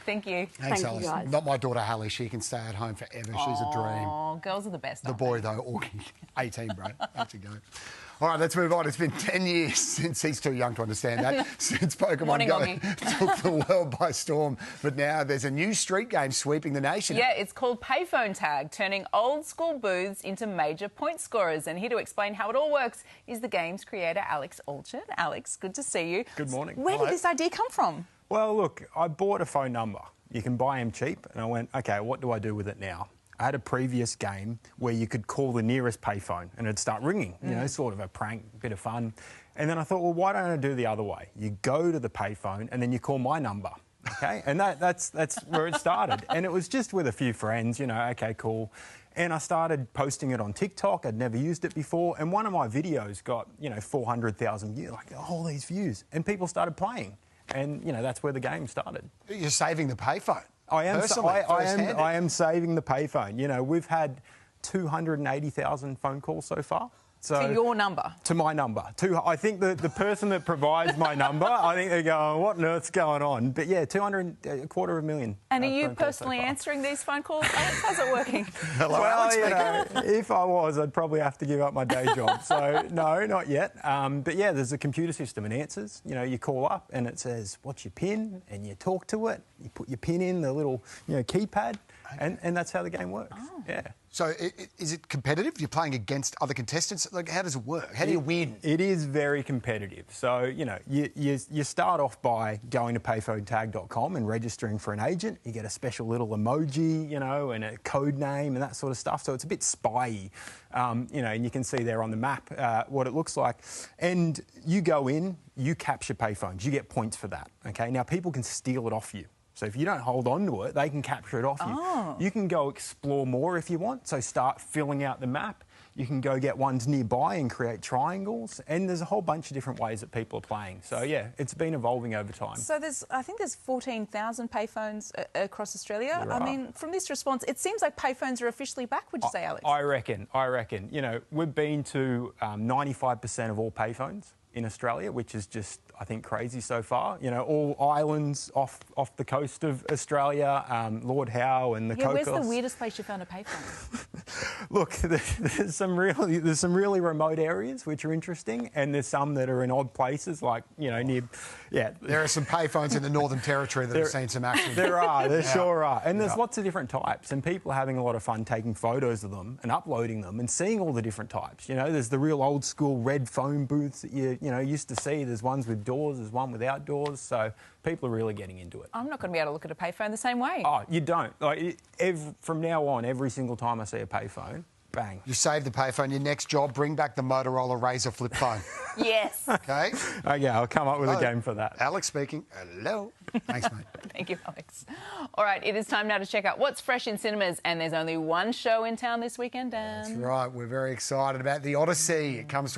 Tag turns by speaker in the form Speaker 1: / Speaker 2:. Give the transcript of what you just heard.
Speaker 1: Thank you.
Speaker 2: Thanks,
Speaker 3: Thank you,
Speaker 2: Alice.
Speaker 3: guys.
Speaker 2: Not my daughter, Hallie. She can stay at home forever. She's a dream.
Speaker 1: Oh, girls are the best.
Speaker 2: The boy, though, Augie, 18, bro. Have to go. All right, let's move on. It's been 10 years since he's too young to understand that, since Pokemon
Speaker 1: Morning,
Speaker 2: Go
Speaker 1: Augie.
Speaker 2: took the world by storm. But now there's a new street game sweeping the nation.
Speaker 1: Yeah, it's called Payphone Tag, turning old school booths into major point scorers. And here to explain how it all works is the game's creator, Alex Allchin. Alex, good to see you.
Speaker 4: Good morning.
Speaker 1: Where did this idea come from?
Speaker 4: Well, look, I bought a phone number. You can buy them cheap. And I went, OK, what do I do with it now? I had a previous game where you could call the nearest payphone and it'd start ringing, you know, sort of a prank, bit of fun. And then I thought, well, why don't I do the other way? You go to the payphone and then you call my number, OK? And that's where it started. And it was just with a few friends, you know, OK, cool. And I started posting it on TikTok. I'd never used it before. And one of my videos got, 400,000 views, like all these views. And people started playing. And, that's where the game started.
Speaker 2: You're saving the payphone.
Speaker 4: I am saving the payphone. We've had 280,000 phone calls so far.
Speaker 1: To your number?
Speaker 4: To my number. I think the person that provides my number, I think they're going, what on earth's going on? But yeah, 250,000.
Speaker 1: And are you personally answering these phone calls? Alex, how's it working?
Speaker 2: Hello,
Speaker 4: Well,
Speaker 2: Alex.
Speaker 4: if I was, I'd probably have to give up my day job. So, no, not yet. But yeah, there's a computer system and answers. You call up and it says, what's your PIN? And you talk to it. You put your PIN in the little, keypad. Okay. And that's how the game works. Oh. Yeah.
Speaker 2: So is it competitive? You're playing against other contestants? Like, how does it work? How do you win?
Speaker 4: It is very competitive. So, you start off by going to payphonetag.com and registering for an agent. You get a special little emoji, and a code name and that sort of stuff. So it's a bit spy-y, and you can see there on the map what it looks like. And you go in, you capture payphones. You get points for that, OK? Now, people can steal it off you. So if you don't hold on to it, they can capture it off you. You can go explore more if you want. So start filling out the map. You can go get ones nearby and create triangles. And there's a whole bunch of different ways that people are playing. So, yeah, it's been evolving over time.
Speaker 1: So I think there's 14,000 payphones across Australia. I mean, from this response, it seems like payphones are officially back, would you say, Alex?
Speaker 4: I reckon. We've been to 95% of all payphones in Australia, which is just, I think, crazy so far. All islands off the coast of Australia, Lord Howe and the Cocos.
Speaker 1: Where's the weirdest place you found a payphone?
Speaker 4: Look, there's some really remote areas which are interesting, and there's some that are in odd places, like near. Yeah,
Speaker 2: there are some payphones in the Northern Territory that have seen some action.
Speaker 4: There sure are, and there's lots of different types, and people are having a lot of fun taking photos of them and uploading them and seeing all the different types. There's the real old school red phone booths that you used to see. There's ones with doors, there's one without doors. So people are really getting into it.
Speaker 1: I'm not going to be able to look at a payphone the same way.
Speaker 4: Oh, you don't. From now on, every single time I see a payphone, bang.
Speaker 2: You save the payphone. Your next job, bring back the Motorola Razr flip phone.
Speaker 1: Yes.
Speaker 2: OK?
Speaker 4: OK, I'll come up with a game for that.
Speaker 2: Alex speaking. Hello. Thanks, mate.
Speaker 1: Thank you, Alex. All right, it is time now to check out what's fresh in cinemas, and there's only one show in town this weekend, Dan.
Speaker 2: That's right. We're very excited about The Odyssey. It comes to